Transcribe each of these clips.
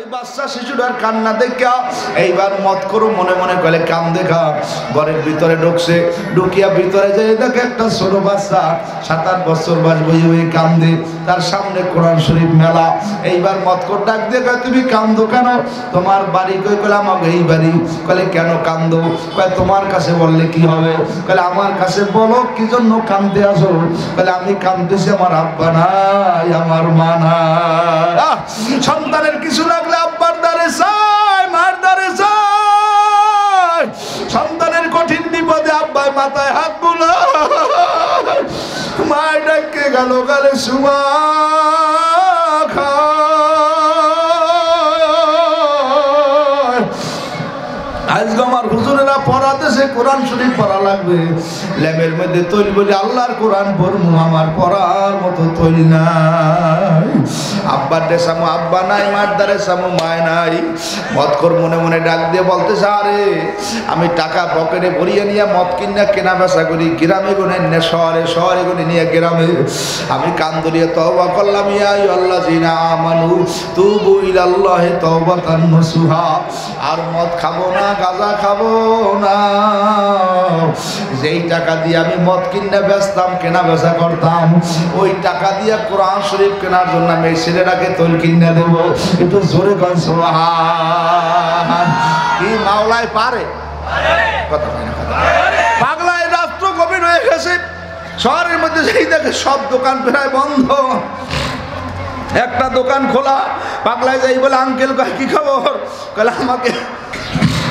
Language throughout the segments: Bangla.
ওই বাচ্চা শিশুটার কান্না দেখা এইবার মত করো মনে মনে কলে কাম দেখা ঘরের ভিতরে ঢুকছে, ঢুকিয়া ভিতরে যাই দেখে একটা ছোট বাচ্চা 7-8 বছর বয়স বই বই কান্দে, তার সামনে কোরআন শরীফ মেলা। এইবার মত কর ডাক দেখা তুমি কান্দো কেন? তোমার বাড়ি কই? কলে আমাকে এই বাড়ি। কলে কেন কান্দো? কয় তোমার কাছে বললে কি হবে? কলে আমার কাছে বলো কি জন্য কান্দতে আসো? কলে আমি কান্দতেছি আমার আব্বা নাই, আমার মা নাই। সন্তানের কিছু লাগলে আব্বার দ্বারে চাই, মার দ্বারে চাই। সন্তানের কঠিন বিপদে আব্বাই মাথায় হাত বুলায়, মায় ডাকে গেল গালে সুমা খা। আজকে আমার হুজুরেরা পড়াতেছে কোরআন শরীফ পড়া লাগবে, ল্যাবের মধ্যে তৈরি বলি আল্লাহর কোরআন পড়বো, আমার পড়ার মতো তৈরি নাই। আব্বার দেশামো আব্বা নাই, মার দ্বারে সামো মায় নাই। মদকর মনে মনে ডাক দিয়ে বলতেছে আরে আমি টাকা পকেটে ভরিয়ে নিয়ে মদ কিনা কেনা বেচা করি, গ্রামে গুনে নে শহরে, শহরে গুনে নিয়ে গ্রামে। আমি কান ধরিয়ে তওবা করলাম, ইয়া আইয়ুহাল্লাযীনা আমানু তুবু ইলাল্লাহি তাওবাতান নাসুহা। আর মদ খাবো না, গাঁজা খাবো না। যেই টাকা দিয়ে আমি মদ কিনে বেচতাম, কেনা বেচা করতাম, ওই টাকা দিয়ে কোরআন শরীফ কেনার জন্য আমি এই ছেলেটাকে তৈল কিনে দেবো। একটু জোরে কর সুবহান। কি মাওলায় পারে? কথা হয় না, কথা পাগলায় রাষ্ট্র গভীর হয়ে গেছে। শহরের মধ্যে সেই দেখে সব দোকান প্রায় বন্ধ, একটা দোকান খোলা। পাগলায় যাই বলে আঙ্কেল কয় কি খবর? কলে আমাকে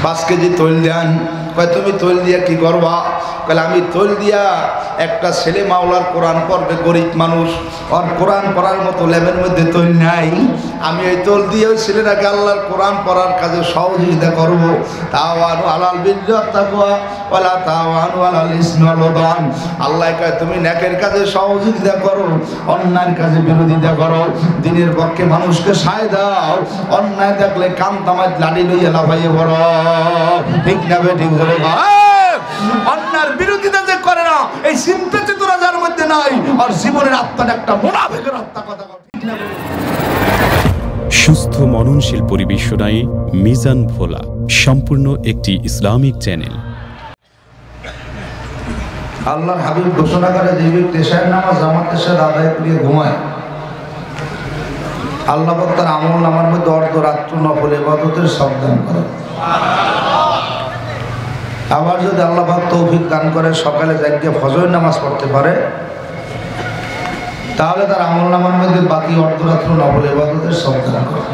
5 কেজি তৈল দেন। কয় তুমি তৈল দিয়া কি করবা? কলে আমি তৈল দিয়া একটা ছেলে মাওলার কোরআন পড়বে, গরিব মানুষ, আর কোরআন পড়ার মতো লেবের মধ্যে তৈল নাই, আমি এই তৈল দিয়ে ওই ছেলেটাকে আল্লাহর কোরআন পড়ার কাজে সহযোগিতা করবো। তাওয়ানু আলাল বিররি ওয়াত তাকওয়া ওয়ালা তাওয়ানু আলাল ইসমি ওয়াল উদওয়ান। আল্লাহ কয় তুমি নেকের কাজে সহযোগিতা করো, অন্যায়ের কাজে বিরোধিতা করো। দিনের পক্ষে মানুষকে সায় দাও, অন্যায় দেখলে কান তামায় লাঠি লইয়া লাফাইয়ে পড়ো। ঠিক না বে? ঠিক বলে অন্যায়ের বিরোধিতা যে করে না, এই চিন্তা চেতনা যার মধ্যে নাই, আর জীবনের আত্মাটা একটা মুনাফিকের আত্মা। কথা ঠিক না? সুস্থ মননশীল পরিবেশনায় মিজান ভোলা সম্পূর্ণ একটি ইসলামিক চ্যানেল। আল্লাহর হাবিব ঘোষণা করে যে ব্যক্তি এশার নামাজ জামাতের সাথে আদায় করিয়ে ঘুমায়, আল্লাহ পাক তার আমল নামার মধ্যে অর্ধরাত্র নফল ইবাদতের সব দান করে। আবার যদি আল্লাহ পাক তৌফিক দান করে সকালে জাগিয়ে ফজর নামাজ পড়তে পারে, তাহলে তার আমল নামার মধ্যে বাকি অর্ধরাত্র নফল ইবাদতের সব দান করে।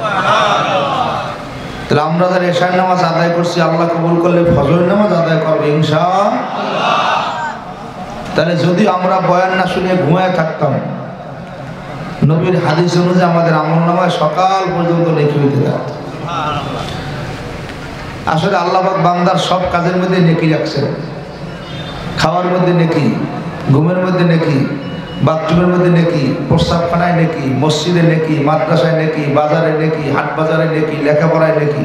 তাহলে আমরা যারা এশার নামাজ আদায় করছি, আল্লাহ কবুল করলে ফজর নামাজ আদায় করবে ইনশাআল্লাহ। তাহলে যদি আমরা বয়ান না শুনে ঘুমায় থাকতাম, নবীর হাদিস অনুযায়ী আমাদের আমল নামায় সকাল পর্যন্ত নেকি হইতে থাকত। আসলে আল্লাহ পাক বান্দার সব কাজের মধ্যে নেকি রাখছেন। খাওয়ার মধ্যে নেকি, ঘুমের মধ্যে নেকি, বাথরুমের মধ্যে নেকি, প্রস্রাবখানায় নেকি, মসজিদে নেকি, মাদ্রাসায় নেকি, বাজারে নেকি, হাট বাজারে নেকি, লেখাপড়ায় নেকি।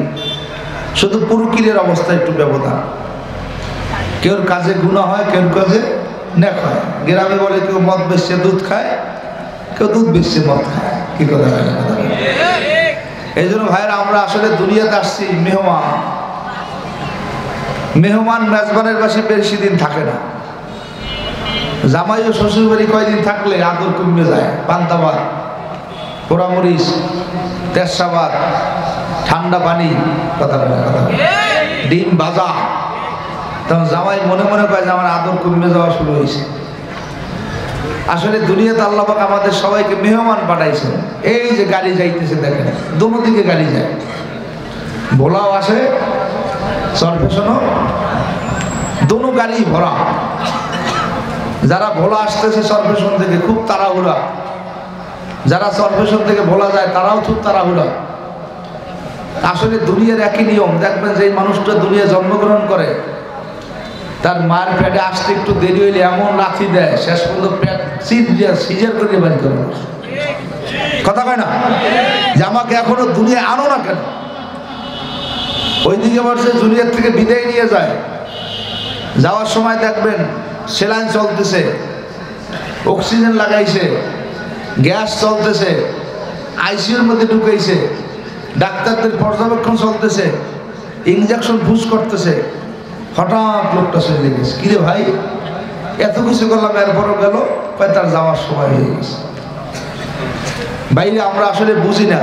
শুধু পুরুকিলের অবস্থা একটু ব্যবধান। কেউ কাজে গুনাহ হয়, কেউ কাজে নেক হয়। গ্রামে বলে কেউ মদ বেচছে দুধ খায়, কেউ দুধ বেচছে মদ খায়। কি কথা হয় না? কথা এই জন্য ভাইরা আমরা আসলে দুনিয়াতে আসছি মেহমান। মেহমান মেজবানের বাসী বেশি দিন থাকে না। জামাই ও শ্বশুর বাড়ি কয়দিন থাকলে আদর কমে যায়। পান্তাবাদ, পোড়ামরিচ, তেরসাবাদ, ঠান্ডা পানি, কথা বলে কথা, ডিম ভাজা, তখন জামাই মনে মনে কয় যে আমার আদর কমে যাওয়া শুরু হয়েছে। আসলে দুনিয়াতে আল্লাহ পাক আমাদের সবাইকে মেহমান পাঠাইছে। এই যে গাড়ি যাইতেছে দেখেন, দোনো দিকে গাড়ি যায়, ভোলাও আসে, সরফেশনও, দোনো গাড়ি ভরা। যারা ভোলা আসতেছে সরফেশন থেকে খুব তাড়াহুড়া, যারা সরফেশন থেকে ভোলা যায় তারাও খুব তাড়াহুড়া। আসলে দুনিয়ার একই নিয়ম। দেখবেন যে এই মানুষটা দুনিয়া জন্মগ্রহণ করে, তার মায়ের পেটে আসতে একটু দেরি হইলে এমন লাথি দেয়, শেষ পর্যন্ত পেট সিজার করে বের করে। কথা কয় না যে আমাকে এখনো দুনিয়া আনো না কেন? ওইদিকে বলছে দুনিয়ার থেকে বিদায় নিয়ে যায়। যাওয়ার সময় দেখবেন সেলাইন চলতেছে, অক্সিজেন লাগাইছে, গ্যাস চলতেছে, আইসিইউর মধ্যে ঢুকাইছে, ডাক্তারদের পর্যবেক্ষণ চলতেছে, ইনজেকশন পুশ করতেছে, হঠাৎ লোকটা চলে গেছে। কিরে ভাই, এত কিছু করলাম, এরপরও গেল, তার যাওয়ার সময় হয়ে গেছে। বাইরে আমরা আসলে বুঝি না,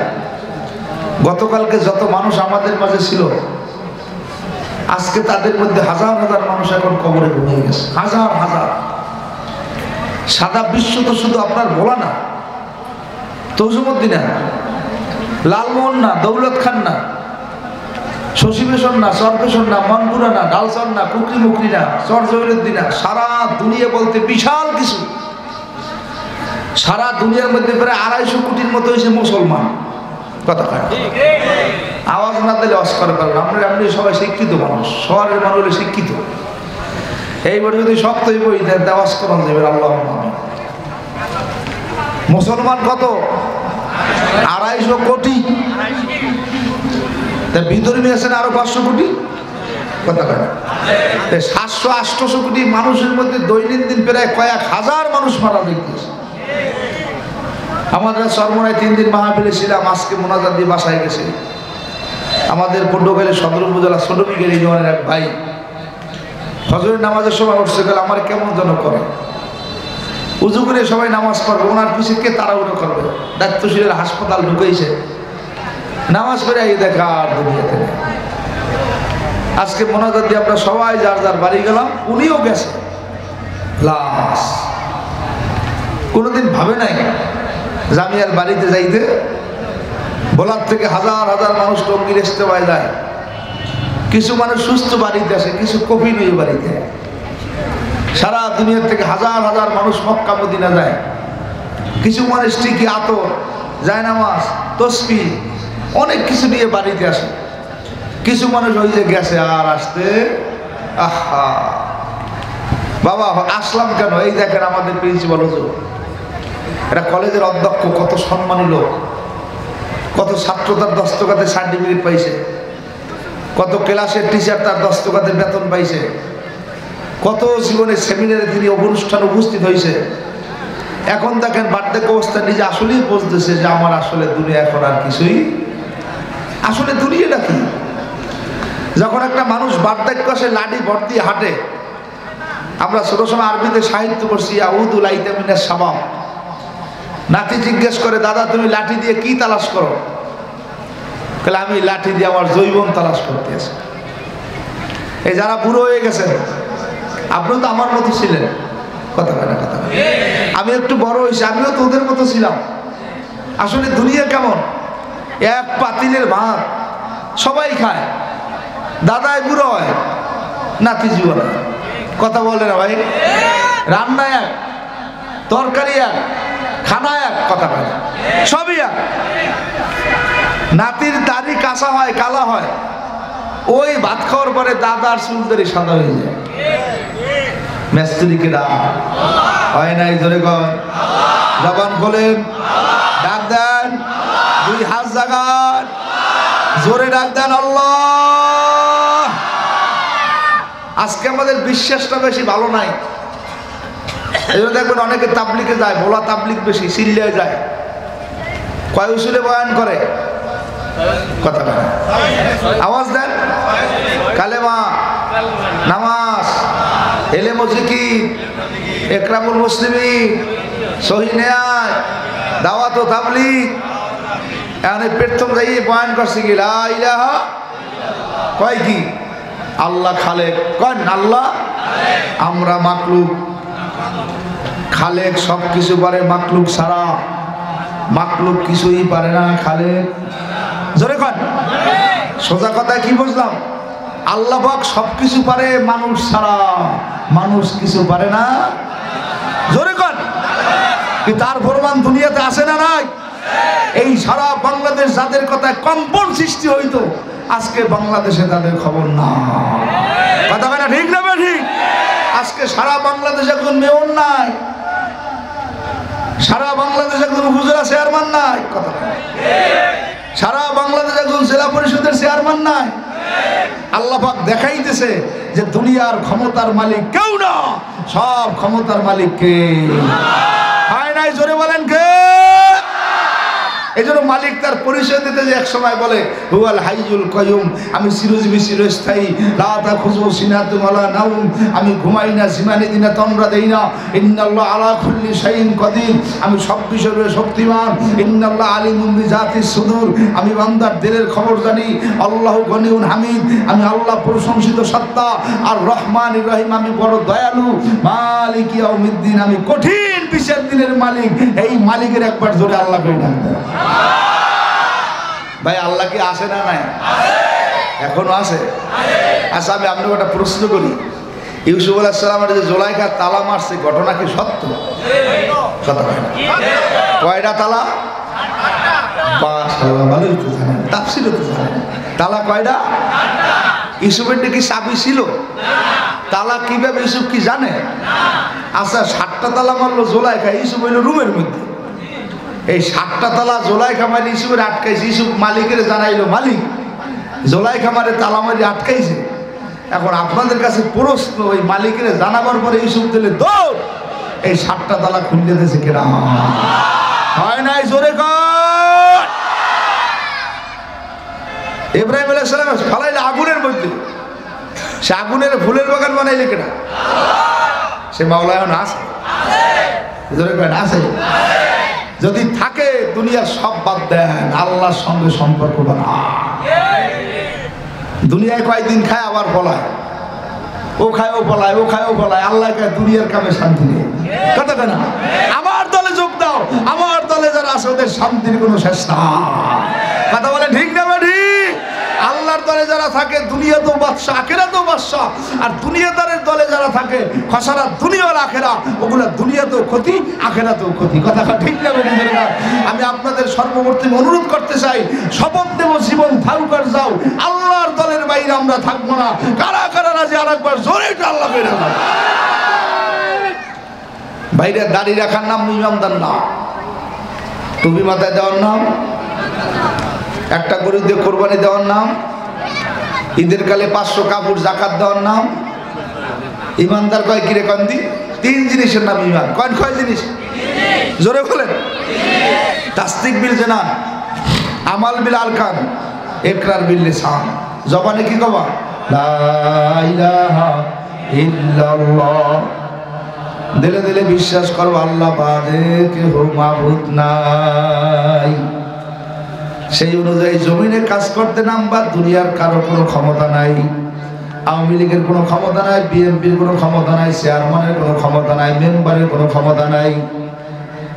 গতকালকে যত মানুষ আমাদের মাঝে ছিল, আজকে তাদের মধ্যে হাজার হাজার মানুষ এখন কবরে ঘুমিয়ে গেছে, হাজার হাজার। সারা বিশ্ব তো শুধু আপনার ভোলা না, তৌসুমুদ্দিন না, লালমোহন না, দৌলত খান না, শশীবেশন না, সরবেশন না, মনপুরা না, ডালসন না, কুকরি মুকরি না, চর জহিরুদ্দিন না, সারা দুনিয়া বলতে বিশাল কিছু। সারা দুনিয়ার মধ্যে প্রায় 250 কোটির মতো হয়েছে মুসলমান। কথা কয় আওয়াজ না দিলে অস্কার পারবেন। আমরা এমনি সবাই শিক্ষিত মানুষ, শহরের মানুষ হলে শিক্ষিত। এইবার যদি শক্তই বই দেওয়াজ করান যাবে। আল্লাহ মুসলমান কত? 250 কোটি। তা বিধর্মী আছেন আরো 500 কোটি। কথা কয় 700-800 কোটি মানুষের মধ্যে দৈনন্দিন প্রায় কয়েক হাজার মানুষ মারা যাইতেছে। আমাদের সর্বনায় 3 দিন মাহফিলে ছিলাম, আজকে মোনাজাত দিয়ে বাসায় গেছে। আমাদের পটুয়াখালী সদর উপজেলা ছোটবিঘের ইউনিয়নের এক ভাই ফজরের নামাজের সময় উঠছে গেলে আমার কেমন যেন করে, উজু করে সবাই নামাজ পড়বে, ওনার পিছিয়ে কে তাড়াহুড়ো করবে। দায়িত্বশীলের হাসপাতাল ঢুকেছে, নামাজ পড়ে এই দেখা আর দুনিয়াতে নেই। আজকে মোনাজাত দিয়ে আমরা সবাই যার যার বাড়ি গেলাম, উনিও গেছে। লাশ কোনোদিন ভাবে নাই জামিয়ার বাড়িতে যাইতে। বলার থেকে হাজার হাজার মানুষ টঙ্গির ইস্তেমায় যায়, কিছু মানুষ সুস্থ বাড়িতে আসে, কিছু কফি নিয়ে বাড়িতে। সারা দুনিয়ার থেকে হাজার হাজার মানুষ মক্কা মদিনা যায়, কিছু মানুষ ঠিকই আতর, জায়নামাজ, তসবিহ অনেক কিছু নিয়ে বাড়িতে আসে। কিছু মানুষ ওই যে গেছে আর আসতে আহা বাবা আসলাম কেন। এই দেখেন আমাদের প্রিন্সিপাল হুজুর, এটা কলেজের অধ্যক্ষ, কত সম্মানী লোক, কত ছাত্র তার দস্তকাতে সার্টিফিকেট পাইছে, কত ক্লাসের টিচার তার দস্তকাতে বেতন পাইছে, কত জীবনের সেমিনারে তিনি অনুষ্ঠানে উপস্থিত হয়েছে। এখন দেখেন বার্ধক্য অবস্থা নিজে আসলেই বুঝতেছে যে আমার আসলে দুনিয়া এখন আর কিছুই, আসলে দুনিয়াটা কি। যখন একটা মানুষ বার্ধক্য আসে লাঠি ভর দিয়ে হাঁটে, আমরা ছোট সময় আরবিতে সাহিত্য করছি আউদুল আইতামিনের সাবাব। নাতি জিজ্ঞেস করে, দাদা তুমি লাঠি দিয়ে কি তালাশ করো? তাহলে আমি লাঠি দিয়ে আমার জৈবন তালাশ করতে আছি। এই যারা বুড়ো হয়ে গেছেন, আপনিও তো আমার মতো ছিলেন। কথা বলে না, কথা বলে। আমি একটু বড় হয়েছি, আমিও তো ওদের মতো ছিলাম। আসলে দুনিয়া কেমন, এক পাতিলের ভাত সবাই খায়, দাদাই বুড়ো হয়, নাতি জীবন। কথা বলে না ভাই, রান্না এক, তরকারি এক, খানা এক, কথা বলে সবই এক। নাতির দাড়ি কাঁচা হয়, কালা হয়, ওই ভাত খাওয়ার পরে দাদার চুলদারি সাদা হয়ে যায়। মেস্তুরিকে ডাক হয় নাই, জোরে কর, জবান খোলেন, ডাক দেন, 2 হাত জাগান, জোরে ডাক দেন আল্লাহ। আজকে আমাদের বিশ্বাসটা বেশি ভালো নাই, এই জন্য দেখবেন অনেকে তাবলিগে যায়, ভোলা তাবলিগ বেশি, সিল্লিয়ায় যায়, কয় উসুলে বয়ান করে। কথা বলে আওয়াজ দেন, কালেমা, নামাজ, এলেম ও জিকির, একরামুল মুসলিমিন, সহিহ নেয়ায়, দাওয়াত ও তাবলিগ। এখন প্রথম যাই বয়ান করছে কি লা ইলাহা, কয় কি আল্লাহ খালেক, কন আল্লাহ, আমরা মাকলুক। খালেক সব কিছু পারে, মাকলুক ছাড়া মাকলুক কিছুই পারে না। খালেক জোরে কন, সোজা কথা কি বুঝলাম? আল্লাহ পাক সব কিছু পারে, মানুষ ছাড়া মানুষ কিছু পারে না। জোরে কন, তার প্রমাণ দুনিয়াতে আসে না নাই? এই সারা বাংলাদেশ যাদের কথায় কম্পন সৃষ্টি হইতো, আজকে বাংলাদেশে তাদের খবর না। কথা বলে ঠিক না ঠিক? আজকে সারা বাংলাদেশে একজন মেয়র নাই, সারা বাংলাদেশে একজন উপজেলা চেয়ারম্যান নাই। কথা সারা বাংলাদেশে একজন জেলা পরিষদের চেয়ারম্যান নাই। আল্লাহ পাক দেখাইতেছে যে দুনিয়ার ক্ষমতার মালিক কেউ না, সব ক্ষমতার মালিক কে? হয় নাই, জোরে বলেন কে? এজন্য মালিক তার পরিচয় দিতে যে এক সময় বলে হুয়াল হাইয়ুল কাইয়ুম, আমি চিরজীবী চিরস্থায়ী, লা তাখুযুহু সিনাতুন ওয়ালা নাওম, আমি ঘুমাই না, জিমানি দিই না, তন্দ্রা দেই না। ইন্নাল্লাহু আলা কুল্লি শাইইন কাদির, আমি সব বিষয়ে শক্তিমান। ইন্নাল্লাহু আলিমুম বিযাতিস সুদূর, আমি বান্দার দিলের খবর জানি। আল্লাহু গনিউন হামিদ, আমি আল্লাহ প্রশংসিত সত্তা। আর রহমানির রহিম, আমি বড় দয়ালু। মালিক ইয়াউমিদ্দিন, আমি কঠিন বিচার দিনের মালিক। এই মালিকের একবার জোরে আল্লাহ কই না ভাই? আল্লাহ কি আসে না নাই? এখনো আসে। আচ্ছা, আমি আপনাকে একটা প্রশ্ন করি। ইউসুফ আলাইহিস সালামের যে জুলাইখা তালা মারছে, ঘটনা কি সত্য? সত্য হয় না? কয়টা তালা? ভালোই তো জানেন, তাফসীরও তো জানেন। তালা কয়টা? ইউসুফের কি চাবি ছিল? তালা কিভাবে ইউসুফ কি জানে? আচ্ছা, 7টা তালা মারলো জুলাইখা, ইউসুফ হইল রুমের মধ্যে। এই 7টা তালা জুলাইখা মারি ইউসুফের আটকাইছে। ইউসুফ মালিকের জানাইলো, মালিক জুলাইখা মারে তালা মারি আটকাইছে। এখন আপনাদের কাছে প্রশ্ন, ওই মালিকের জানাবার পরে ইউসুফ দিলে দৌড়, এই 7টা তালা খুলে দিয়েছে কেনা হয় নাই? জোরে কর। ইব্রাহিম আলাইহিস সালাম ফালাইলে আগুনের মধ্যে, সে আগুনের ফুলের বাগান বানাইলে কেনা? সে মাওলা এখন আছে? জোরে কর, আছে। যদি থাকে দুনিয়ার সব বাদ দেন, আল্লাহর সঙ্গে সম্পর্ক বানা। দুনিয়ায় কয়েকদিন খায় আবার পলায়, ও খায় ও পলায়, ও খায় ও পলায়। আল্লাহ খায় দুনিয়ার কামে শান্তি নেই। কথা কেনা? আমার দলে যোগ দাও, আমার দলে যারা আছে ওদের শান্তির কোনো শেষ না। কথা বলে ঠিক না ঠিক? আল্লাহর দলে যারা থাকে দুনিয়া তো বাদশা, আখেরা তো বাদশা। আর দুনিয়াদারের দলে যারা থাকে খসারা দুনিয়া আর আখেরা, ওগুলা দুনিয়াতেও ক্ষতি, আখেরাতেও ক্ষতি। কথা ঠিক না বন্ধুদের? আমি আপনাদের সর্ববর্তী অনুরোধ করতে চাই, শপথ দেব জীবন থাকুক আর যাও, আল্লাহর দলের বাইরে আমরা থাকবো না। কারা কারা রাজি আরেকবার জোরে আল্লাহ বের হবে। বাইরে দাড়ি রাখার নাম ইমানদার না, টুপি মাথায় দেওয়ার নাম, একটা গরু দিয়ে কোরবানি দেওয়ার নাম, ঈদের কালে 500 কাপড় জাকাত দেওয়ার নাম। ইমানদার কয় কিরে কন্দি? 3 জিনিসের নাম ইমান। কয় জিনিস? জোরে বলেন। তাসদিক বিল জানান, আমাল বিল আরকান, ইকরার বিল লিসান। জবানে কি কবা? লা ইলাহা ইল্লাল্লাহ। দিলে দিলে বিশ্বাস করো আল্লাহ বাদে কেহ মাবুদ নাই। সেই অনুযায়ী জমিনে কাজ করতে নামবা, দুনিয়ার কারো কোনো ক্ষমতা নাই। আওয়ামী লীগের কোনো ক্ষমতা নাই, বিএনপির কোনো ক্ষমতা নাই, চেয়ারম্যানের কোনো ক্ষমতা নাই, মেম্বারের কোনো ক্ষমতা নাই।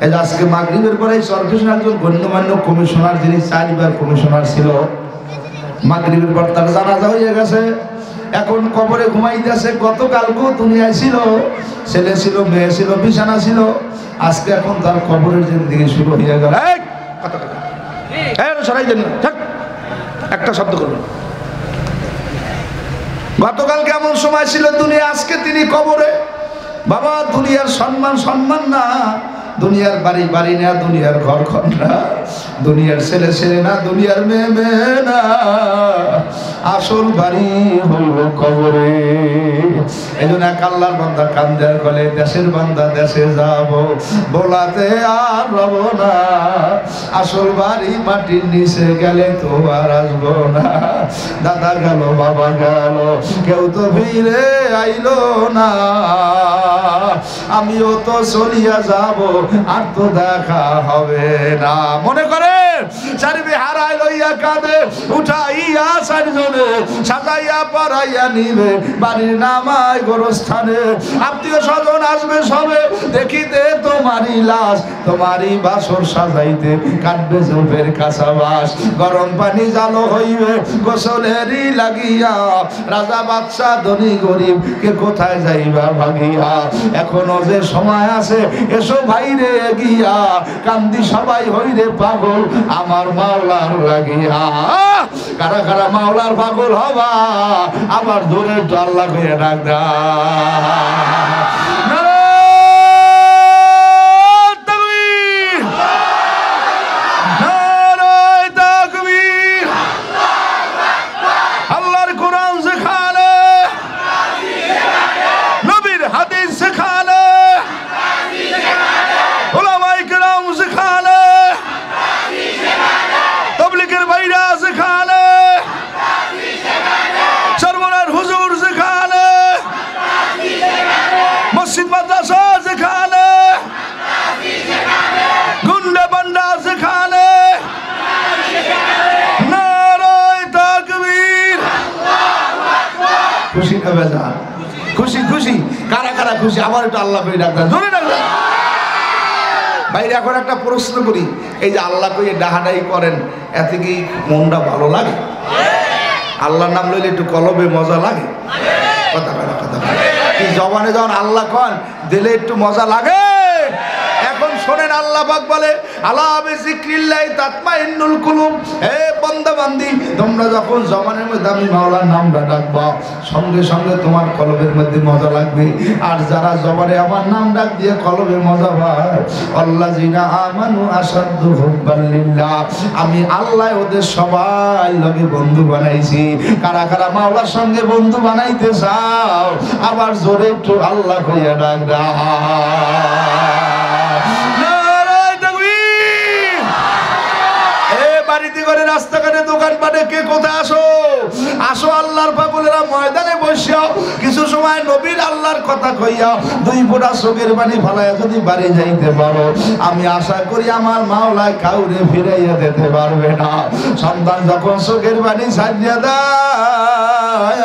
এই আজকে মাগরিবের পরে সরকার একজন গণ্যমান্য কমিশনার, যিনি 4 বার কমিশনার ছিল, মাগরিবের পর তার জানাজা হয়ে গেছে। এখন কবরে ঘুমাইতেছে। গতকালকেও দুনিয়ায় ছিল, ছেলে ছিল, মেয়ে ছিল, বিছানা ছিল। আজকে এখন তার কবরের জিন্দেগি শুরু হয়ে গেল। একটা শব্দ করবেন। গতকাল কেমন সময় ছিল দুনিয়া, আজকে তিনি কবরে। বাবা, দুনিয়ার সম্মান না, দুনিয়ার বাড়ি না, দুনিয়ার ঘর না, দুনিয়ার ছেলে না, দুনিয়ার মেয়ে না, আসল বাড়ি হলো কবরে। এই জন্য এক আল্লাহর বান্দা কান্দার গলে, দেশের বান্দা দেশে যাব, বলাতে আর রব না, আসল বাড়ি মাটির নিচে গেলে তো আর আসবো না। দাদা গেল, বাবা গেল, কেউ তো ফিরে আইলো না, আমিও তো চলিয়া যাব, আর তো দেখা হবে না। মনে করে চারিবে হারাই লইয়া কাঁদে, উঠাইয়া 4 জনে সাজাইয়া পরাইয়া নিবে বাড়ির নামায় গোরস্থানে। আত্মীয় স্বজন আসবে সবে, দেখিতে তোমারই লাশ, তোমারই বাসর সাজাইতে কাটবে জোফের কাঁচা বাস। গরম পানি জালো হইবে গোসলেরই লাগিয়া, রাজা বাদশা ধনী গরিব কে কোথায় যাইবা ভাগিয়া। এখনো যে সময় আছে, এসো ভাইরে গিয়া, কান্দি সবাই হইরে পাগল আমার মাওলার লাগিয়া। কারা কারা মাওলার পাগল হবা, আবার দূরে আল্লাহ করে ডাক দা। খুশি না বেজা? খুশি খুশি। কারা কারা খুশি? আবার একটু আল্লাহ কই ডাক্তার জোরে ডাক্তার। ভাইরা এখন একটা প্রশ্ন করি, এই যে আল্লাহ কই ডাহাডাই করেন, এতে কি মনটা ভালো লাগে? আল্লাহর নাম লইলে একটু কলবে মজা লাগে? কথা বলে কথা বলে কি জবানে যখন আল্লাহ কন দিলে একটু মজা লাগে? এখন শোনেন আল্লাহ পাক বলে আলা বিযিক্রিল্লাহি তাতমাইন্নুল কুলুব। হে বান্দা বান্দি, তোমরা যখন জবানের মধ্যে আমি মাওলার নামটা ডাকবা, সঙ্গে সঙ্গে তোমার কলবের মধ্যে মজা লাগবে। আর যারা জবানে আমার নাম ডাক দিয়ে কলবে মজা পায়, আল্লাযিনা আমানু আশাদ্দু হুব্বান লিল্লাহ, আমি আল্লাহ ওদের সবাই লগে বন্ধু বানাইছি। কারা কারা মাওলার সঙ্গে বন্ধু বানাইতে চাও? আবার জোরে একটু আল্লাহ কইয়া ডাক দাও। বাড়িতে করে রাস্তাঘাটে দোকানপাটে কে কোথায় আসো? আসো আল্লাহর পাগলেরা ময়দানে বসিয়া কিছু সময় নবীর আল্লাহর কথা কইয়া দুই ফোঁটা চোখের পানি ফালাইয়া যদি বাড়ি যাইতে পারো, আমি আশা করি আমার মাওলায় কাউরে ফিরাইয়া দিতে পারবে না। সন্তান যখন চোখের পানি ছাড়িয়া দেয়,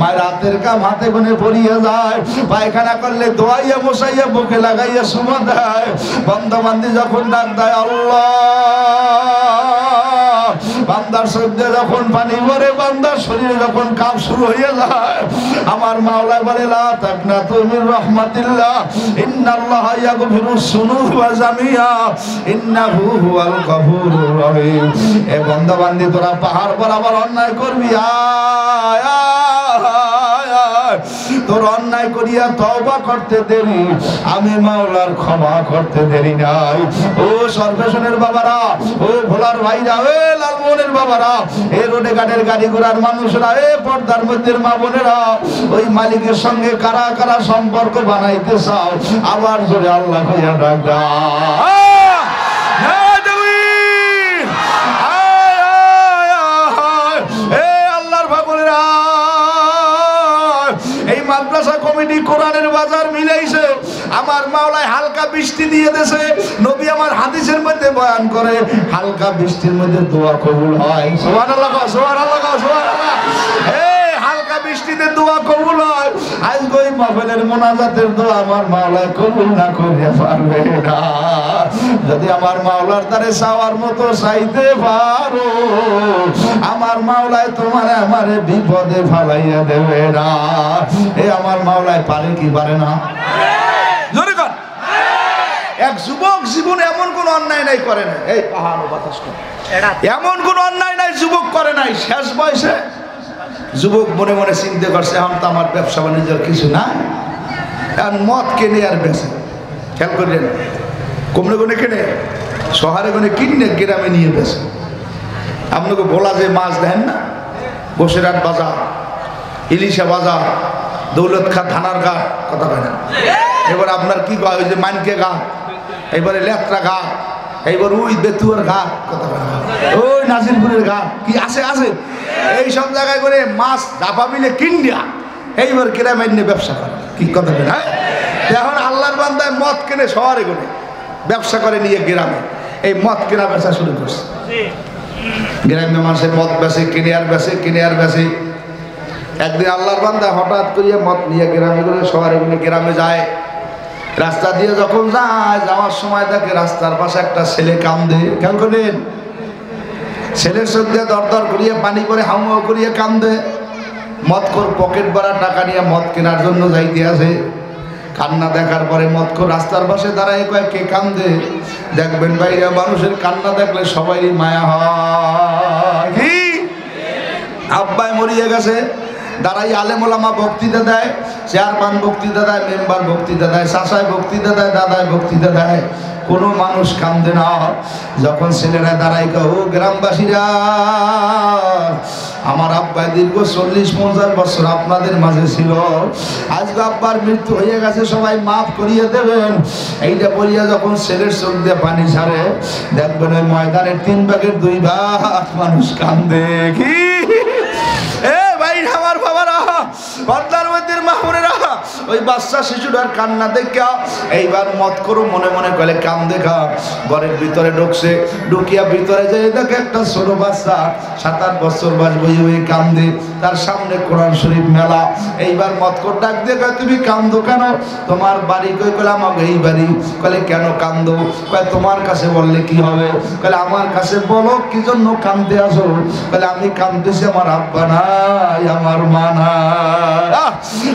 মায়ের হাতের কাম হাতে কোণে পড়িয়া যায়, পায়খানা করলে দোয়াইয়া মশাইয়া বুকে লাগাইয়া সুমা দেয়, বন্ধবান্ধি যখন ডাক দেয় আল্লাহ, বান্দার শরীরে যখন পানি ভরে, বান্দার শরীরে যখন কাপ শুরু হয়ে যায়, আমার মাওলা বলে লা তাকনাতু মির রাহমাতিল্লাহ ইন্নাল্লাহা ইয়াগফিরুস যুনুবা জামিআ ইন্নাহু হুয়াল গফুরুর রহিম। এ বান্দা বান্দি তোরা পাহাড় বরাবর অন্যায় করবি, আয় তোর অন্যায় করিয়া তওবা করতে দেরি, আমি মাওলার ক্ষমা করতে দেরি নাই। ও সর্বেশনের বাবারা, ও ভোলার ভাইরা, ও লালমোহনের বাবারা, এ রোডে ঘাটের গাড়ি ঘোড়ার মানুষরা, এ পর্দার মধ্যে মা বোনেরা, ওই মালিকের সঙ্গে কারা কারা সম্পর্ক বানাইতে চাও? আবার জোরে আল্লাহ কইয়া ডাক দাও। মাদ্রাসা কমিটি কোরআনের বাজার মিলাইছে, আমার মাওলায় হালকা বৃষ্টি দিয়ে দেছে। নবী আমার হাদিসের মধ্যে বয়ান করে হালকা বৃষ্টির মধ্যে দোয়া কবুল হয়। সুবহানাল্লাহ, সুবহানাল্লাহ, সুবহানাল্লাহ। এই হালকা বৃষ্টিতে দোয়া কবুল হয়। আজকে ওই মাহফিলের মোনাজাতের দোয়া আমার মাওলায় কবুল না করে পারবে না। যদি আমার মাওলার দ্বারে চাওয়ার মতো চাইতে পারো, আমার মাওলায় তোমার আমারে বিপদে ফালাইয়া দেবে না। এ আমার মাওলায় পারে কি পারে না? জোরে কর। এক যুবক জীবনে এমন কোন অন্যায় নাই করে নাই, এই পাহাড় বাতাস করে, এমন কোন অন্যায় নাই যুবক করে নাই। শেষ বয়সে যুবক মনে মনে চিন্তা করছে এখন তো আমার ব্যবসা বাণিজ্যের কিছু না, এখন মদ কেনে আর বেছে। খেয়াল করলেন, কমনে কোনে কেনে, শহরে কোনে কিনে গ্রামে নিয়ে বেছে। আপনাকে বলা যে মাছ দেন না, বসিরহাট বাজার, ইলিশা বাজার, দৌলত খা থানার ঘাট, কথা কয় না? এবার আপনার কি কয়, ওই যে মানকে ঘাট, এবারে লেত্রা ঘাট, এইবার ওই বেতুয়ার ঘাট, কথা কয় না? ওই নাজিরপুরের ঘাট কি আছে আছে, এই সব জায়গায় করে মাছ ধাপা মিলে কিনিয়া এইবার গ্রামে নিয়ে ব্যবসা করে, কি কথা কয় না? এখন আল্লাহর বান্দায় মদ কেনে শহরে করে ব্যবসা করে নিয়ে গ্রামে, এই মদ কেনা বেচা শুরু করছে। গ্রামে মানুষের মদ বেচে, কিনে আর বেচে, কিনে আর বেচে। একদিন আল্লাহর বান্দা হঠাৎ করিয়া মদ নিয়ে গ্রামে করে শহরে গ্রামে যায়। রাস্তা দিয়ে যখন যায়, যাওয়ার সময় দেখে রাস্তার পাশে একটা ছেলে কান্দে। কেন করেন? ছেলের সঙ্গে দর দর করিয়া পানি করে হাউমাউ করিয়া কান্দে। মদখোর পকেট ভরা টাকা নিয়ে মদ কেনার জন্য যাইতে আছে। কান্না দেখার পরে মদখোর রাস্তার পাশে দাঁড়ায় কয় কে কান্দে? দেখবেন ভাইরা, মানুষের কান্না দেখলে সবারই মায়া হয়। কি আব্বাই মরিয়ে গেছে, দাঁড়াই আলেম ওলামা বক্তৃতা দেয়, চেয়ারম্যান বক্তৃতা দেয়, মেম্বার বক্তৃতা দেয়, চাচায় বক্তৃতা দেয়, দাদায় বক্তৃতা দেয়, কোনো মানুষ কান্দে না। যখন ছেলেরা দাঁড়াই কয় ও গ্রামবাসীরা, আমার আব্বাই দীর্ঘ 40-50 বছর আপনাদের মাঝে ছিল, আজকে আব্বার মৃত্যু হয়ে গেছে, সবাই মাফ করিয়ে দেবেন। এইটা বলিয়া যখন ছেলের চোখ দিয়ে পানি ছাড়ে, দেখবেন ওই ময়দানের 3 ভাগের 2 ভাগ মানুষ কান্দে। কি আমার বাবারা, পর্দার মধ্যে মাহমুরেরা, ওই বাচ্চা শিশুটার কান্না দেখা এইবার মত করো মনে মনে কলে কাম দেখা ঘরের ভিতরে ঢুকছে, ঢুকিয়া ভিতরে যেয়ে দেখে একটা ছোট বাচ্চা 7-8 বছর বয়স বই বই কান্দে, তার সামনে কোরআন শরীফ মেলা। এইবার মত কর ডাক দিয়ে কয় তুমি কান্দো কেন? তোমার বাড়ি কই? কলে আমাকে এই বাড়ি। কলে কেন কান্দো? কয় তোমার কাছে বললে কি হবে? কলে আমার কাছে বলো কি জন্য কান্দতে আসো? কলে আমি কান্দতেছি আমার আব্বা নাই, আমার মা নাই।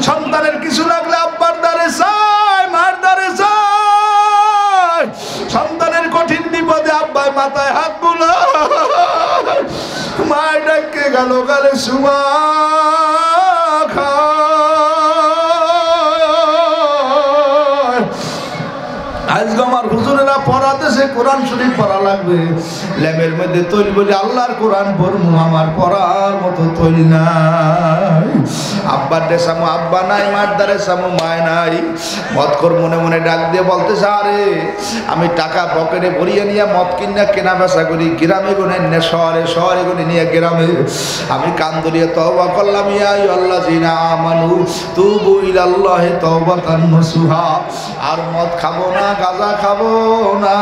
সন্তানের কিছু লাগলে আব্বার দ্বারে চাই, মার দ্বারে চাই। সন্তানের কঠিন বিপদে আব্বাই মাথায় হাত বুলা, মায় ডাকে গেল গালে সুমা খা। আজকে আমার হুজুরেরা পড়াতেছে কোরআন শরীফ পড়া লাগবে, ল্যাবের মধ্যে তৈরি বলি আল্লাহর কোরআন পড়বো, আমার পড়ার মতো তৈরি নাই। আব্বার দেশামো আব্বা নাই, মার দ্বারে সামো মায় নাই। মদ কর মনে মনে ডাক দিয়ে বলতেছে আরে আমি টাকা পকেটে ভরিয়ে নিয়ে মদ কিনা কেনা বেচা করি, গ্রামে গুনে নে শহরে, শহরে গুনে নিয়ে গ্রামে। আমি কান ধরিয়ে তওবা করলাম, ইয়া আইয়ুহাল্লাযীনা আমানু তুবু ইলাল্লাহি তাওবাতান নাসুহা। আর মদ খাবো না, গাঁজা খাবো না।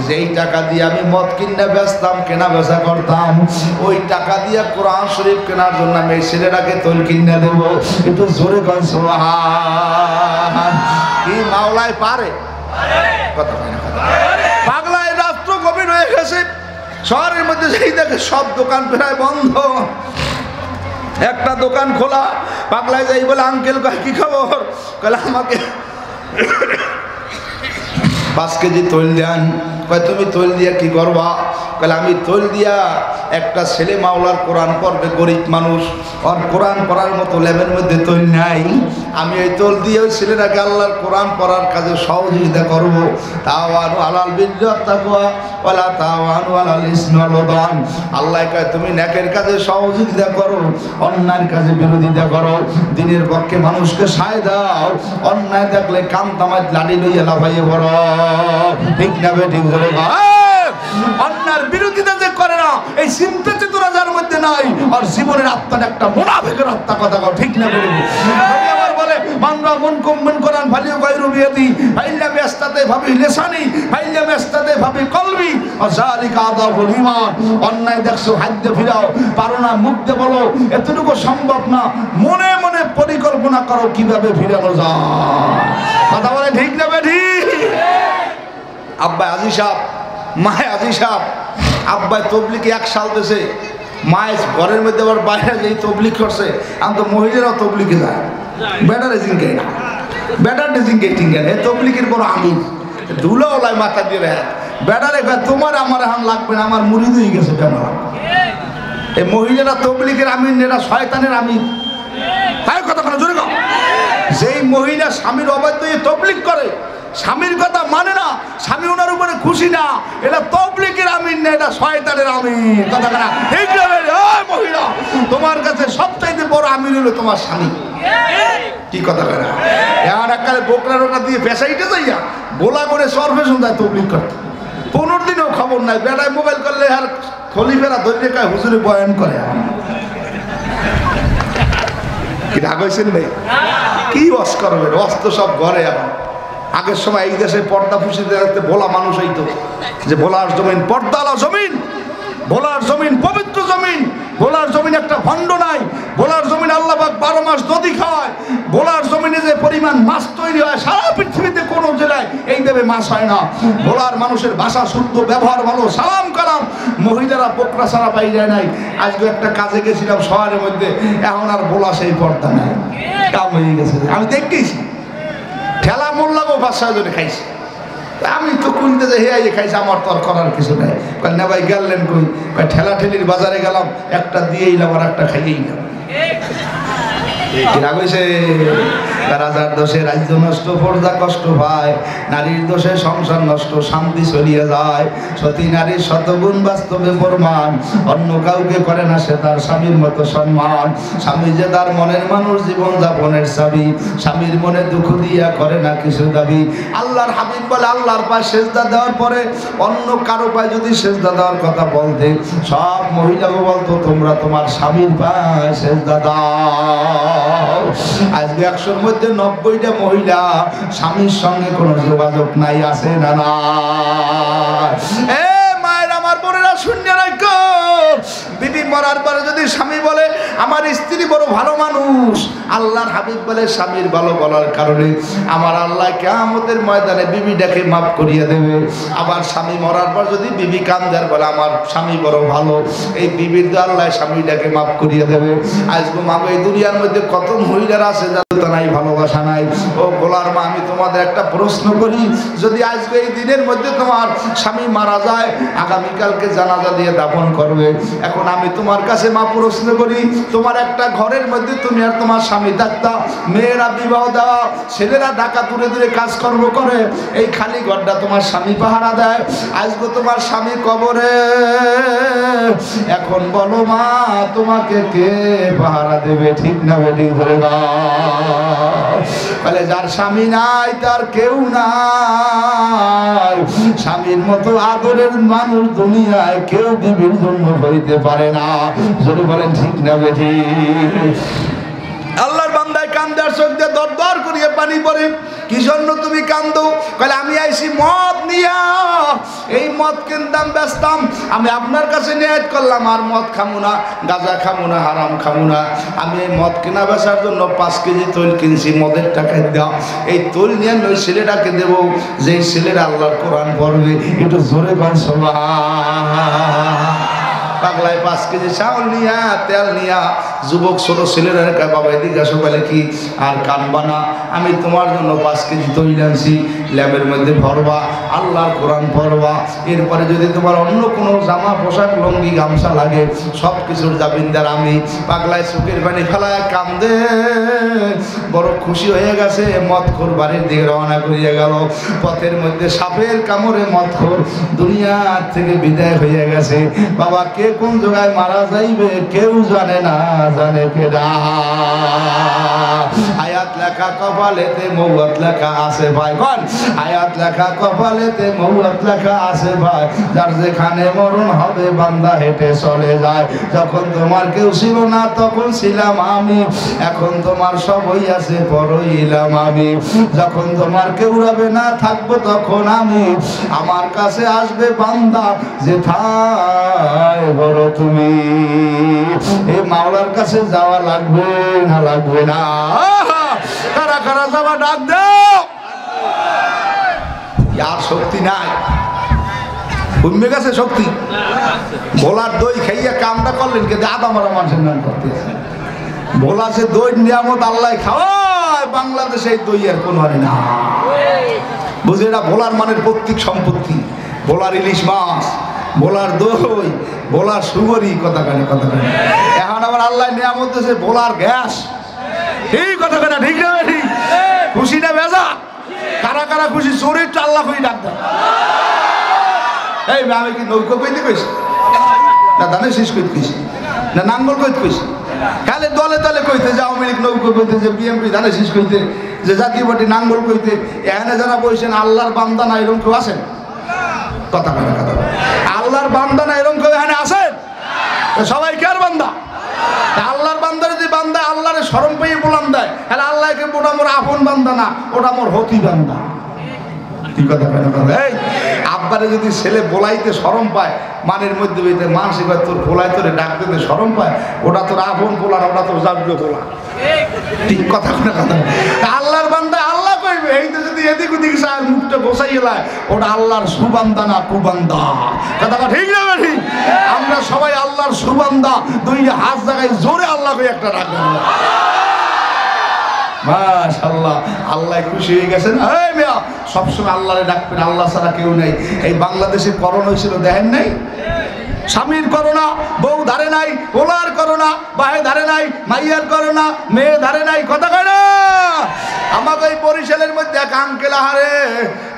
যেই টাকা দিয়ে আমি মদ কিনা বেচতাম, কেনা বেচা করতাম, ওই টাকা দিয়ে কোরআন শরীফ কেনার জন্য আমি ছেলেটাকে তৈল কিনা দেবো। একটু জোরে কন সুবহান। কি মাওলায় পারে? কথা হয় না, পাগলায় রাষ্ট্র গভীর হয়ে গেছে। শহরের মধ্যে সেই দেখে সব দোকান প্রায় বন্ধ, একটা দোকান খোলা। পাগলায় যাই বলে আঙ্কেল কয় কি খবর? কলে আমাকে 5 কেজি তৈল দেন। কয় তুমি তৈল দিয়া কি করবা? কলে আমি তৈল দিয়া একটা ছেলে মাওলার কোরআন পড়বে, গরিব মানুষ, আর কোরআন পড়ার মতো লেভেলের মধ্যে তৈল নাই, আমি এই তৈল দিয়ে ওই ছেলেটাকে আল্লাহর কোরআন পড়ার কাজে সহযোগিতা করবো। তাওয়ানু আলাল বিররি ওয়াত তাকওয়া ওয়ালা তাওয়ানু আলাল ইসমি ওয়াল উদওয়ান। আল্লাহ কয় তুমি নেকের কাজে সহযোগিতা করো, অন্যায়ের কাজে বিরোধিতা করো। দিনের পক্ষে মানুষকে সায় দাও, অন্যায় দেখলে কান তামায় লাঠি লইয়া লাফাইয়ে পড়ো। ঠিক না বে ঠিক? অন্যার বিরোধিতা যে করে না, এই চিন্তা চেতনা যার মধ্যে নাই, আর জীবনের আত্মাটা একটা মুনাফিকের আত্মা। কথা কও ঠিক না? আবার বলে মানরা মন কম মন করান ভালিও গায়রু বিয়াদি ফাইল্লা মেস্তাতে ভাবি লিসানি ফাইল্লা মেস্তাতে ভাবি কলবি আযালিকা আযাবুল ঈমান। অন্যায় দেখছো হাত দিয়ে ফিরাও, পারো না মুখ দিয়ে বলো, এতটুকু সম্ভব না। মনে মনে পরিকল্পনা করো কিভাবে ফিরানো যায়। কথা বলে ঠিক না বেঠি? আব্বা আজি সাহেব, মায় আজি সাহেব, আব্বাই তবলিকে 1 সাল দিয়েছে, মায়ের ঘরের মধ্যে আবার বাইরে যেই তবলিক করছে। আমি তো মহিলারাও তবলিকে যায়, ব্যাটারে জিঙ্গে না, ব্যাটারটা জিঙ্গে টিঙ্গে না। তবলিকের বড় আমির ধুলাওয়ালায় মাথা দিয়ে রে ব্যাটারে তোমার আমার হান লাগবে না, আমার মুড়ি দিয়ে গেছে ক্যামেরা। এই মহিলারা তবলিকের আমির, এরা শয়তানের আমির। তাই কথা কোনো জোরে কও। যেই মহিলা স্বামীর অবাধ্য হয়ে তবলিক করে, স্বামীর কথা মানে না, স্বামী ওনার উপরে খুশি না, এটা তবলিগের আমির না, এটা শয়তানের আমির। কথা না ঠিক না? ওই মহিলা, তোমার কাছে সবচাইতে বড় আমির হলো তোমার স্বামী। কি কথা না? এখন এককালে বোকরা রোকরা দিয়ে পেশাইতে যাইয়া বোলা করে সরফেশন যায় তবলিগ করতে, 15 দিনেও খবর নাই। বেটায় মোবাইল করলে আর খলিফেরা ধরে কায় হুজুরে বয়ান করে। কি রাগ হয়েছেন ভাই? কি অস করবেন? অস্ত সব ঘরে। এখন আগের সময় এই দেশে পর্দা ফুসিতে রাখতে ভোলা মানুষ হইতো, যে ভোলার জমিন পর্দালা জমিন, ভোলার জমিন পবিত্র জমিন, ভোলার জমিন একটা ভণ্ড নাই, ভোলার জমিন আল্লাহ পাক 12 মাস নদী খাওয়ায়, ভোলার জমিনে যে পরিমাণ মাছ তৈরি হয় সারা পৃথিবীতে কোনো জেলায় এই দেবে মাছ হয় না। ভোলার মানুষের ভাষা শুদ্ধ, ব্যবহার ভালো, সালাম কালাম। মহিলারা বকরা ছাড়া পাই যায় নাই। আজকে একটা কাজে গেছিলাম শহরের মধ্যে, এখন আর ভোলা সেই পর্দা নাই, কাম হয়ে গেছে। আমি দেখেছি ঠেলা মোল্লাগো 5-6 জনে খাইছে। আমি তো কুনতে যে হে খাইছে, আমার তো আর করার কিছু নাই। না ভাই গেলেন কই? ঠেলা ঠেলির বাজারে গেলাম, একটা দিয়ে এলাম আর একটা খাইয়ে এলাম। রাগ হয়েছে? রাজার দোষে রাজ্য নষ্ট, প্রজা কষ্ট পায়, নারীর দোষে সংসার নষ্ট, শান্তি চলিয়ে যায়। সতী নারীর শতগুণ বাস্তবে প্রমাণ, অন্য কাউকে করে না সে তার স্বামীর মতো সম্মান। স্বামী যে তার মনের মানুষ, জীবন যাপনের চাবি, স্বামীর মনে দুঃখ দিয়া করে না কিছু দাবি। আল্লাহর হাবিব বলে আল্লাহর পায়ে সেজদা দেওয়ার পরে অন্য কারো পায়ে যদি সেজদা দেওয়ার কথা বলতে, সব মহিলাকে বলতো তোমরা তোমার স্বামীর পায়ে সেজদা দাও। আজকে 100-র মধ্যে 90টা মহিলা স্বামীর সঙ্গে কোনো যোগাযোগ নাই, আছে না না? মায়ের আমার বোনেরা শূন্য রাখো, বিবি মরার পরে যদি স্বামী বলে আমার স্ত্রী বড় ভালো মানুষ, আল্লাহর হাবিব বলে স্বামীর ভালো বলার কারণে আমার আল্লাহ কিয়ামতের ময়দানে বিবিটাকে মাফ করিয়ে দেবে। আবার স্বামী মরার পর যদি বিবি কান্দার বলে আমার স্বামী বড় ভালো, এই বিবির তো আল্লাহ স্বামীটাকে মাফ করিয়ে দেবে। আজকে মাগো এই দুনিয়ার মধ্যে কত মহিলারা আছে যাদের নাই, ভালোবাসা নাই। ও বলার মা, আমি তোমাদের একটা প্রশ্ন করি, যদি আজকে এই দিনের মধ্যে তোমার স্বামী মারা যায়, আগামীকালকে জানাজা দিয়ে দাফন করবে। এখন আমি তোমার কাছে মা প্রশ্ন করি, তোমার একটা ঘরের মধ্যে তুমি আর তোমার স্বামী থাকতা, মেয়েরা বিবাহ দেওয়া, ছেলেরা ঢাকা দূরে দূরে কাজকর্ম করে, এই খালি ঘরটা তোমার স্বামী পাহারা দেয়। আজকে তোমার স্বামী কবরে, এখন বলো মা তোমাকে কে পাহারা দেবে? ঠিক না বেটি? ধরে না বলে যার স্বামী নাই তার কেউ নাই। স্বামীর মতো আদরের মানুষ দুনিয়ায় কেউ বিবির জন্য হইতে পারে না। যদি বলেন ঠিক না বেটি? আল্লাহর বান্দায় কান্দে আর চোখ দিয়ে দর দর করিয়ে পানি পড়ে। কি জন্য তুমি কান্দো? কইলে আমি আইছি মদ নিয়া, এই মদ কিনতাম বেচতাম, আমি আপনার কাছে নিয়ত করলাম আর মদ খামু না, গাঁজা খামু না, হারাম খামু না। আমি এই মদ কেনা বেচার জন্য 5 কেজি তৈল কিনছি, মদের টাকায় দাও। এই তৈল নিয়ে আমি ওই ছেলেটাকে দেবো, যে ছেলেরা আল্লাহর কোরআন পড়বে। একটু জোরে কর সুবহান। পাগলায় 5 কেজি চাউল নিয়া, তেল নিয়া, যুবক ছোট ছেলেরা বাবা এদিকে আসো, বলে কি আর কানবা না, আমি তোমার জন্য 5 কেজি তৈল আনছি, ল্যাবের মধ্যে ভরবা, আল্লাহর কোরআন পড়বা। এরপরে যদি তোমার অন্য কোনো জামা পোশাক লঙ্গি গামছা লাগে, সব কিছুর জামিনদার আমি। পাগলায় চোখের পানি ফেলায় কান্দে, বড় খুশি হয়ে গেছে। মদখোর বাড়ির দিকে রওনা করিয়া গেল। পথের মধ্যে সাপের কামড়ে মদখোর দুনিয়ার থেকে বিদায় হয়ে গেছে। বাবা কে কোন জায়গায় মারা যাইবে কেউ জানে না, জানে কেডা? আয়াত লেখা কপালেতে মৌয়াত লেখা আছে ভাই, কোন আয়াত লেখা কপালেতে মৌয়াত লেখা আছে ভাই। যার যেখানে মরণ হবে বান্দা হেঁটে চলে যায়। যখন তোমার কেউ ছিল না তখন ছিলাম আমি, এখন তোমার সব হইয়াছে পর হইলাম আমি। যখন তোমার কেউ রবে না থাকবো তখন আমি, আমার কাছে আসবে বান্দা যেথায় বড় তুমি। এই মাওলার কাছে যাওয়া লাগবে না লাগবে না? কারা কারা যাওয়া ডাক দাও। আর শক্তি নাই, কমে গেছে শক্তি। ভোলার দই খাইয়া কামটা করলেন, কিন্তু আদা মারা মানুষের নাম করতে ভোলা সে দই নিয়ামত আল্লাহ খাওয়ায়, বাংলাদেশে এই দই আর কোনো হয় না। বুঝে না, ভোলার মানের প্রত্যেক সম্পত্তি, ভোলার ইলিশ মাছ, ভোলার দই, ভোলার সুগরি, কথা কানে কথা কানে। এখন আবার আল্লাহ নিয়ামত দিয়েছে ভোলার গ্যাস। ঠিক কথা কানে, ঠিক না? ঠিক খুশি না বেজা? কারা কারা খুশি? শরীরটা আল্লাহ কই ডাক দেয়। এই আমি কি নৌকো কইতে কইছি না, ধানের শীষ কইতে কইছি না, নাঙ্গল কইতে কইছি? খালি দলে দলে কইতে যে আওয়ামী লীগ নৌকো কইতে, যে বিএনপি ধানের শীষ কইতে, যে জাতীয় পার্টি নাঙ্গল কইতে। এখানে যারা বলছেন আল্লাহর বান্দা না, এরকম কেউ আছেন? কথা কথা কথা, আল্লাহর বান্দা না এরকম কেউ এখানে আছেন? সবাই কার বান্দা? আল্লাহর বান্দার যে বান্দা আল্লাহরে শরম পেয়ে বলান দেয়, তাহলে আল্লাহকে ওটা মোর আপন বান্দা না, ওটা মোর হতি বান্দা। ঠিক কথা কেন কথা? এই আব্বারে যদি ছেলে বলাইতে শরম পায়, মানের মধ্যে বইতে মানুষ এবার তোর বলাই তোরে ডাক দিতে শরম পায়, ওটা তোর আপন বলা না, ওটা তোর জাগ্র বলা। ঠিক কথা কেন কথা? আল্লাহর বান্দা আল্লাহ কইবে, এই তো যদি এদিক ওদিক চায় মুখটা বসাই গেলায়, ওটা আল্লাহর সুবান্দা না কুবান্দা। কথা ঠিক না? ঠিক। আমরা সবাই আল্লাহর সুবান্দা, দুই হাত জায়গায় জোরে আল্লাহ কই একটা ডাকবেন। মাশাআল্লাহ, আল্লাহ খুশি হয়ে গেছেন। এই মিয়া সবসময় আল্লাহরে ডাকবেন, আল্লাহ ছাড়া কেউ নেই। এই বাংলাদেশে করোনা হয়েছিল, দেখেন নাই? স্বামীর করোনা, বউ ধারে নাই, পোলার করোনা, বাহে ধারে নাই, মাইয়ার করোনা, মেয়ে ধারে নাই। কথা কয় না? আমাকে এই বরিশালের মধ্যে এক আঙ্কেল আহারে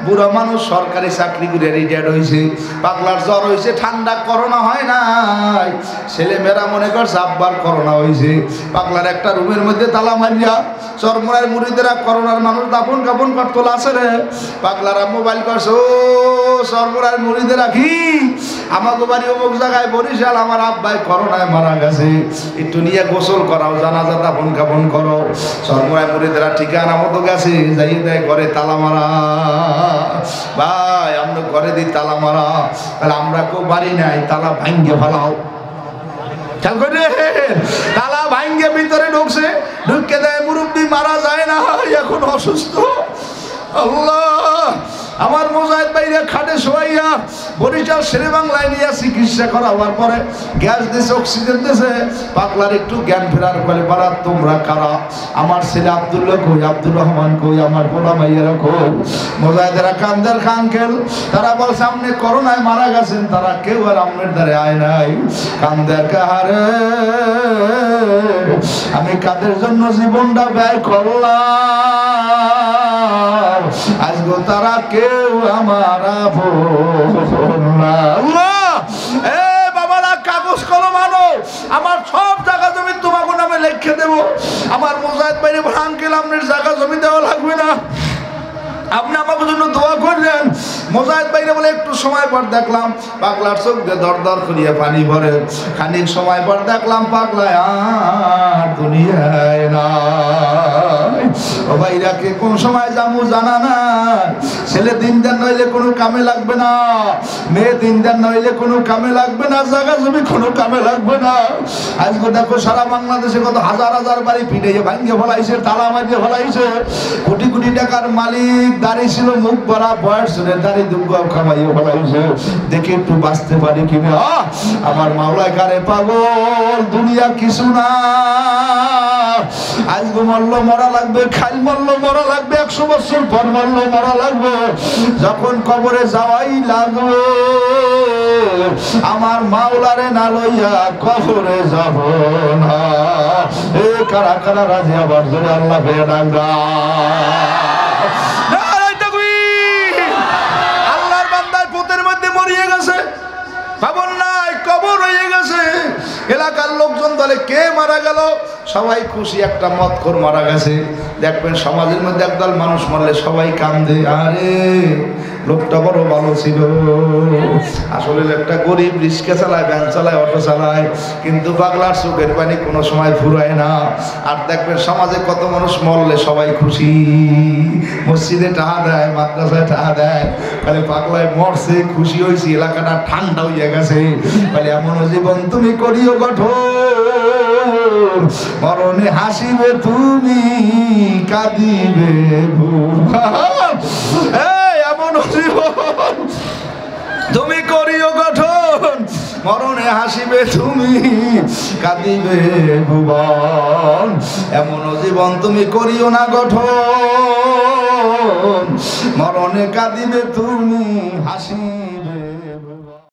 বুড়া মানুষ সরকারি চাকরি করে রিটায়ার্ড হয়েছে, পাগলার জ্বর হয়েছে, ঠান্ডা করোনা হয় নাই, ছেলে মেয়েরা মনে করছে আব্বার করোনা হয়েছে, পাগলার একটা রুমের মধ্যে তালা মারিয়া চরমরার মুড়িদেরা করোনার মানুষ দাফন কাপন করতো আছে রে, পাগলারা মোবাইল করছে, ও চরমরার মুড়িদেরা কি আমাকে বাড়ি অমুক জায়গায় বরিশাল, আমার আব্বাই করোনায় মারা গেছে, একটু নিয়ে গোসল করাও, জানাজা দাফন কাপন করো। চরমরায় মুড়িদেরা ঠিকানা মতো গেছে, যাইয়ে দেয় ঘরে তালা মারা, ভাই আমরা ঘরে দিই তালা মারা, তাহলে আমরা কেউ বাড়ি নাই, তালা ভাঙ্গে ফেলাও। খেয়াল করে তালা ভাঙ্গে ভিতরে ঢুকছে, ঢুকে দেয়, মুরব্বী মারা যায় না, এখন অসুস্থ। আল্লাহ, আমার মোজাহিদ ভাইরা খাটে শোয়াইয়া বরিশাল শেরে বাংলায় নিয়ে চিকিৎসা করাবার পরে গ্যাস দিয়েছে, অক্সিজেন দিয়েছে, পাগলার একটু জ্ঞান ফেরার ফলে পারা তোমরা কারা, আমার ছেলে আব্দুল্লাহ কই, আব্দুর রহমান কই, আমার পোলা ভাইয়েরা কই, মোজাহিদেরা কান্দের খানকেল, তারা বল সামনে করোনায় মারা গেছেন, তারা কেউ আর আমনের দ্বারে আয় নাই, কান্দের কাহারে আমি কাদের জন্য জীবনটা ব্যয় করলাম, আজগো তারা কেউ আমার আপন না। এ বাবারা, কাগজ কলম আনো, আমার সব জায়গা জমি তোমাকে নামে লিখে দেবো। আমার মোজাহিদ ভাই আঙ্কেল আপনার জায়গা জমি দেওয়া লাগবে না, আপনি আমাকে জন্য দোয়া করলেন। মোজাহিদ ভাইরা বলে একটু সময় পর দেখলাম পাগলার চোখ দিয়ে দর দর করিয়া পানি ভরে, খানিক সময় পর দেখলাম পাগলায় আর দুনিয়ায় নাই। ও ভাইরাকে কোন সময় যাবো জানা না, ছেলে দিন দেন নইলে কোনো কামে লাগবে না, মেয়ে দিন দেন নইলে কোনো কামে লাগবে না, জায়গা জমি কোনো কামে লাগবে না। আজকে দেখো সারা বাংলাদেশে কত হাজার হাজার বাড়ি পিটিয়ে ভাঙ্গে ফেলাইছে, তালা মারিয়ে ফেলাইছে, কোটি কোটি টাকার মালিক, দাড়ি ছিল মুখ ভরা, বয়স ছিল দাড়ি দুঃখ খামাইয়ে ফেলাইছে, দেখে একটু বাঁচতে পারি কিনা। আমার মাওলায় কারে পাগল, দুনিয়া কিছু না, আজকে মরল মরা লাগবে, খাইল মরল মরা লাগবে, 100 বছর পর মরল মরা লাগবে, যখন কবরে যাওয়াই লাগবে, আমার মাওলারে না লইয়া কবরে যাব না। এ কারা কারা রাজি আবার ধরে আল্লাহ পেয়ে ডাঙ্গা। আল্লাহর বান্দার পুতের মধ্যে মরিয়ে গেছে, খবর নাই, কবর হয়ে গেছে, এলাকার লোকজন বলে কে মারা গেল, সবাই খুশি, একটা মদখোর মারা গেছে। দেখবেন সমাজের মধ্যে একদল মানুষ মারলে সবাই কান্দে, আরে লোকটা বড় ভালো ছিল, আসলে একটা গরিব, রিক্সা চালায়, ভ্যান চালায়, অটো চালায়, কিন্তু পাগলার চোখের পানি কোনো সময় ফুরায় না। আর দেখবেন সমাজে কত মানুষ মরলে সবাই খুশি, মসজিদে টাকা দেয়, মাদ্রাসায় টাকা দেয়, তাহলে পাগলায় মরছে, খুশি হয়েছি, এলাকাটা ঠান্ডা হয়ে গেছে, তাহলে এমন জীবন তুমি করিও গঠন, মরণে হাসিবে তুমি, কাঁদিবে এমন জীবন তুমি করিও গঠন, মরণে হাসিবে তুমি, কাঁদিবে ভুবন, এমন জীবন তুমি করিও না গঠন, মরণে কাঁদিবে তুমি, হাসিবে